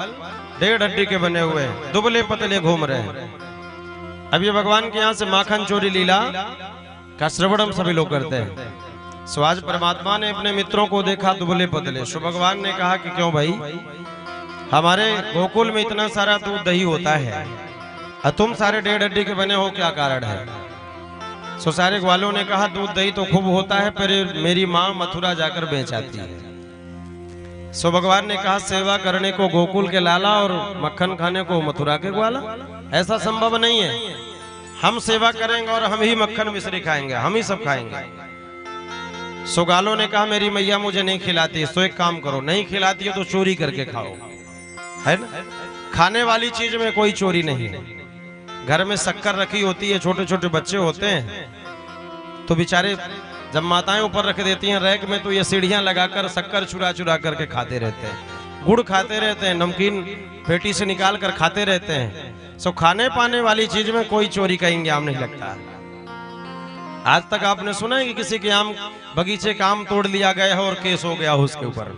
डेढ़ हड्डी के बने हुए दुबले पतले घूम रहे हैं। अब ये भगवान के यहाँ से माखन चोरी लीला का श्रवण हम सभी लोग करते हैं। सो आज परमात्मा ने अपने मित्रों को देखा दुबले पतले। सो भगवान ने कहा कि क्यों भाई, हमारे गोकुल में इतना सारा दूध दही होता है और तुम सारे डेढ़ हड्डी के बने हो, क्या कारण है? सो सारे ग्वालों ने कहा दूध दही तो खूब होता है, पर मेरी माँ मथुरा जाकर बेच आती है। सो भगवान ने कहा सेवा करने को गोकुल के लाला और मक्खन खाने को मथुरा के ग्वाला, ऐसा संभव नहीं है। हम सेवा करेंगे और हम ही मक्खन मिश्री खाएंगे, हम ही सब खाएंगे। सो ग्वालों ने कहा मेरी मैया मुझे नहीं खिलाती, सो एक काम करो, नहीं खिलाती है तो चोरी करके खाओ, है ना? खाने वाली चीज में कोई चोरी नहीं है। घर में शक्कर रखी होती है, छोटे छोटे बच्चे होते हैं तो बेचारे जब माताएं ऊपर रख देती हैं रैक में, तो ये सीढ़ियां लगाकर शक्कर चुरा चुरा करके खाते रहते हैं, गुड़ खाते रहते हैं, नमकीन पेटी से निकाल कर खाते रहते हैं। सो खाने पाने वाली चीज में कोई चोरी का इंजाम नहीं लगता। आज तक आपने सुना है कि किसी के आम बगीचे का आम तोड़ लिया गया है और केस हो गया हो उसके ऊपर?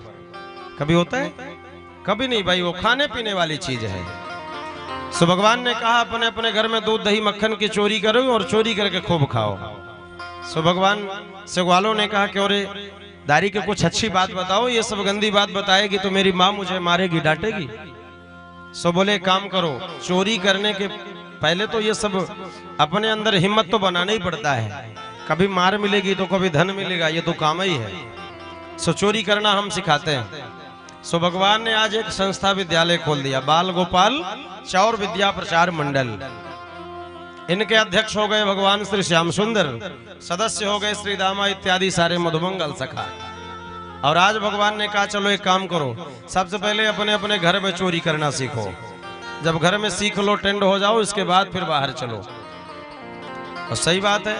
कभी होता है? कभी नहीं भाई, वो खाने पीने वाली चीज है। सो भगवान ने कहा अपने अपने घर में दूध दही मक्खन की चोरी करो और चोरी करके खूब खाओ। सो भगवान से ग्वालों ने कहा क्यों रे दारी के कुछ अच्छी बात बताओ, ये सब गंदी बात बताएगी तो मेरी माँ मुझे मारेगी, डांटेगी। सो बोले काम करो, चोरी करने के पहले तो ये सब अपने अंदर हिम्मत तो बनाना ही पड़ता है। कभी मार मिलेगी तो कभी धन मिलेगा, ये तो काम ही है। सो चोरी करना हम सिखाते हैं। सो भगवान ने आज एक संस्था विद्यालय खोल दिया, बाल गोपाल चौर विद्या प्रचार मंडल। इनके अध्यक्ष हो गए भगवान श्री श्याम सुंदर, सदस्य हो गए श्री दामा इत्यादि सारे मधुमंगल सखा। और आज भगवान ने कहा चलो एक काम करो, सबसे पहले अपने अपने घर में चोरी करना सीखो। जब घर में सीख लो, टेंड हो जाओ, इसके बाद फिर बाहर चलो। और सही बात है,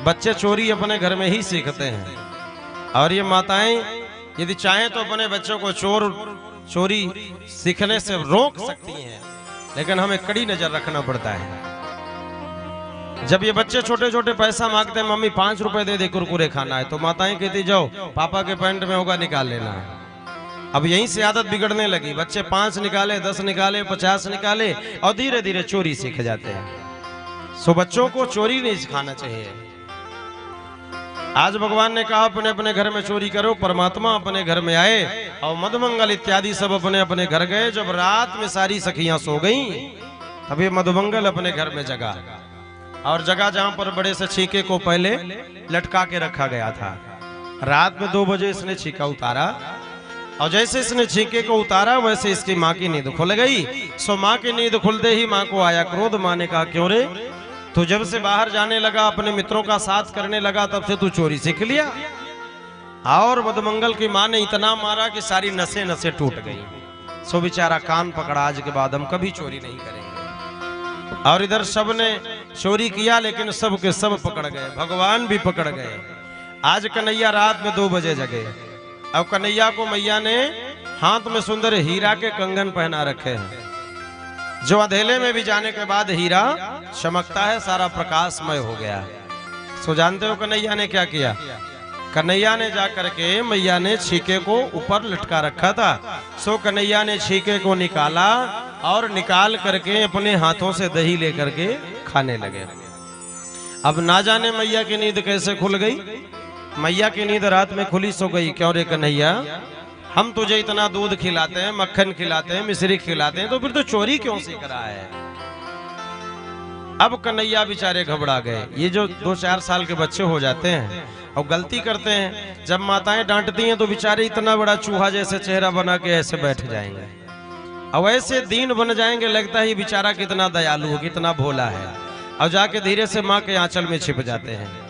बच्चे चोरी अपने घर में ही सीखते हैं। और ये माताएं यदि चाहें तो अपने बच्चों को चोरी सीखने से रोक सकती हैं, लेकिन हमें कड़ी नजर रखना पड़ता है। जब ये बच्चे छोटे छोटे पैसा मांगते हैं, मम्मी 5 रुपए दे दे कुरकुरे खाना है, तो माताएं कहती जाओ पापा के पैंट में होगा निकाल लेना है। अब यहीं से आदत बिगड़ने लगी, बच्चे 5 निकाले, 10 निकाले, 50 निकाले और धीरे धीरे चोरी सीख जाते हैं। सो बच्चों को चोरी नहीं सिखाना चाहिए। आज भगवान ने कहा अपने अपने घर में चोरी करो। परमात्मा अपने घर में आए और मधुमंगल इत्यादि सब अपने अपने घर गए। जब रात में सारी सखियां सो गईं, तभी मधुमंगल अपने घर में जगा, और जगह जहां पर बड़े से छीके को पहले लटका के रखा गया था। रात में 2 बजे इसने छीका उतारा, और जैसे इसने छीके को उतारा वैसे इसकी माँ की नींद खुल गई। सो माँ की नींद खुलते ही माँ को आया क्रोध। माँ ने कहा क्यों रे, तू जब से बाहर जाने लगा, अपने मित्रों का साथ करने लगा, तब से तू चोरी सीख लिया। और मधुमंगल की माँ ने इतना मारा कि सारी नसें नसें टूट गई। सो बेचारा कान पकड़ा, आज के बाद हम कभी चोरी नहीं करेंगे। और इधर सब ने चोरी किया, लेकिन सब के सब पकड़ गए, भगवान भी पकड़ गए। आज कन्हैया रात में 2 बजे जगे। अब कन्हैया को मैया ने हाथ में सुंदर हीरा के कंगन पहना रखे हैं, जो अंधेले में भी जाने के बाद हीरा चमकता है, सारा प्रकाशमय हो गया। सो जानते हो कन्हैया ने क्या किया? कन्हैया ने जाकर के मैया ने छीके को ऊपर लटका रखा था। सो कन्हैया ने छीके को निकाला और निकाल करके अपने हाथों से दही लेकर के खाने लगे। अब ना जाने मैया की नींद कैसे खुल गई। मैया की नींद रात में खुली सो गई। क्यों रे कन्हैया, हम तुझे इतना दूध खिलाते हैं, मक्खन खिलाते हैं, मिश्री खिलाते हैं, तो फिर तो चोरी क्यों सीख रहा है? अब कन्हैया बेचारे घबरा गए। ये जो 2-4 साल के बच्चे हो जाते हैं और गलती करते हैं, जब माताएं डांटती हैं तो बेचारे इतना बड़ा चूहा जैसे चेहरा बना के ऐसे बैठ जाएंगे, और ऐसे दीन बन जाएंगे, लगता है बेचारा कितना दयालु है, कितना भोला है, और जाके धीरे से माँ के आंचल में छिप जाते हैं।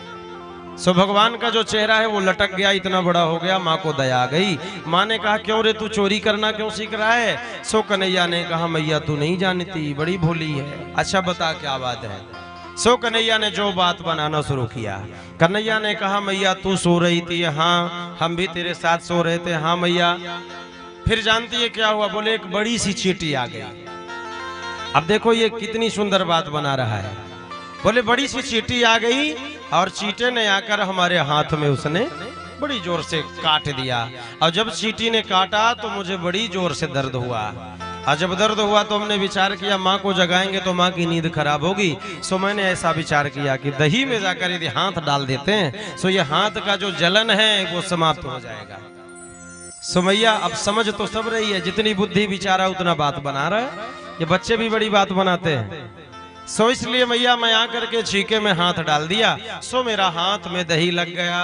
सो भगवान का जो चेहरा है वो लटक गया, इतना बड़ा हो गया। माँ को दया आ गई। माँ ने कहा क्यों रे, तू चोरी करना क्यों सीख रहा है? सो कन्हैया ने कहा मैया तू नहीं जानती, बड़ी भोली है। अच्छा बता क्या बात है? सो कन्हैया ने जो बात बनाना शुरू किया। कन्हैया ने कहा मैया तू सो रही थी, हाँ हम भी तेरे साथ सो रहे थे। हाँ मैया। फिर जानती है क्या हुआ? बोले एक बड़ी सी चींटी आ गई। अब देखो ये कितनी सुंदर बात बना रहा है। बोले बड़ी सी चींटी आ गई और चींटे ने आकर हमारे हाथ में उसने बड़ी जोर से काट दिया, और जब चींटी ने काटा तो मुझे बड़ी जोर से दर्द हुआ। और जब दर्द हुआ तो हमने विचार किया माँ को जगाएंगे तो माँ की नींद खराब होगी। सो मैंने ऐसा विचार किया कि दही में जाकर यदि हाथ डाल देते हैं सो ये हाथ का जो जलन है वो समाप्त हो जाएगा। सो मैया अब समझ तो सब रही है, जितनी बुद्धि विचारा उतना बात बना रहा है। ये बच्चे भी बड़ी बात बनाते हैं। सो इसलिए मैया मैं आकर के छीके में हाथ डाल दिया, सो मेरा हाथ में दही लग गया।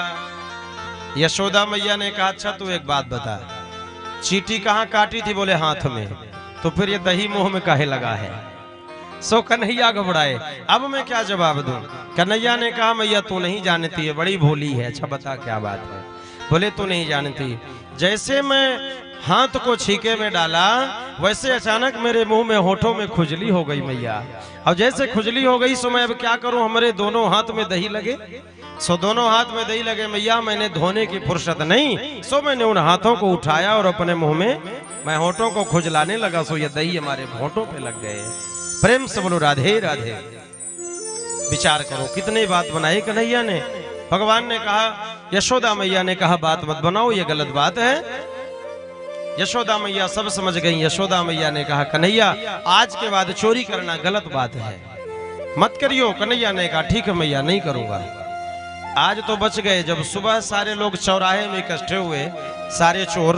यशोदा मैया ने कहा अच्छा तू एक बात बता, चींटी कहाँ काटी थी? बोले हाथ में। तो फिर ये दही मुंह में काहे लगा है? सो कन्हैया घबराए, अब मैं क्या जवाब दूं? कन्हैया ने कहा मैया तू नहीं जानती है, बड़ी भोली है। अच्छा बता क्या बात है? बोले तू नहीं जानती, जैसे मैं हाथ को छीके में डाला वैसे अचानक मेरे मुंह में होठों में खुजली हो गई मैया। और जैसे खुजली हो गई सो मैं अब क्या करूं, हमारे दोनों हाथ में दही लगे। सो दोनों हाथ में दही लगे मैया, मैंने धोने की फुर्सत नहीं, सो मैंने उन हाथों को उठाया और अपने मुंह में मैं होठों को खुजलाने लगा। सो ये दही हमारे होठों पे लग गए। प्रेम से बोलो राधे राधे। विचार करो कितनी बात बनाई कन्हैया ने। भगवान ने कहा, यशोदा मैया ने कहा बात मत बनाओ, ये गलत बात है। यशोदा मैया सब समझ गई। यशोदा मैया ने कहा कन्हैया आज के बाद चोरी करना गलत बात है, मत करियो। कन्हैया ने कहा ठीक है मैया नहीं करूंगा। आज तो बच गए। जब सुबह सारे लोग चौराहे में इकट्ठे हुए, सारे चोर,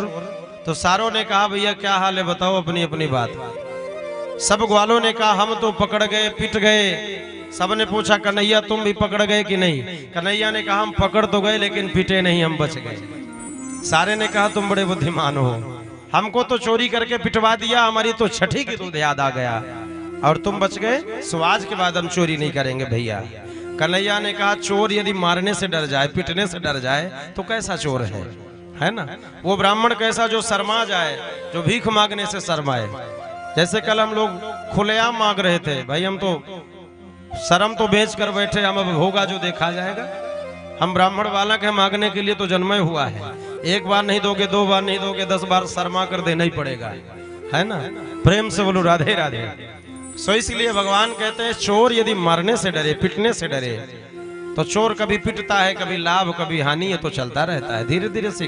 तो सारों ने कहा भैया क्या हाल है बताओ अपनी अपनी बात। सब ग्वालों ने कहा हम तो पकड़ गए, पिट गए। सब ने पूछा कन्हैया तुम भी पकड़ गए कि नहीं? कन्हैया ने कहा हम पकड़ तो गए लेकिन पिटे नहीं, हम बच गए। सारे ने कहा तुम बड़े बुद्धिमान हो, हमको तो चोरी करके पिटवा दिया, हमारी तो छठी की दूध याद आ गया और तुम बच गए। सो आज के बाद हम चोरी नहीं करेंगे भैया। कन्हैया ने कहा चोर यदि मारने से डर जाए, पिटने से डर जाए तो कैसा चोर है ना? वो ब्राह्मण कैसा जो शर्मा जाए, जो भीख मांगने से शर्माए। जैसे कल हम लोग खुलेआम मांग रहे थे, भाई हम तो शर्म तो बेच कर बैठे, हम अब होगा जो देखा जाएगा। हम ब्राह्मण वाला के मांगने के लिए तो जन्मे हुआ है। एक बार नहीं दोगे, दो बार नहीं दोगे, 10 बार शर्मा कर देना ही पड़ेगा, है ना? प्रेम से बोलो राधे राधे। सो इसलिए भगवान कहते हैं चोर यदि मरने से डरे, पिटने से डरे, तो चोर कभी पिटता है, कभी लाभ कभी हानि, ये तो चलता रहता है, धीरे धीरे सीख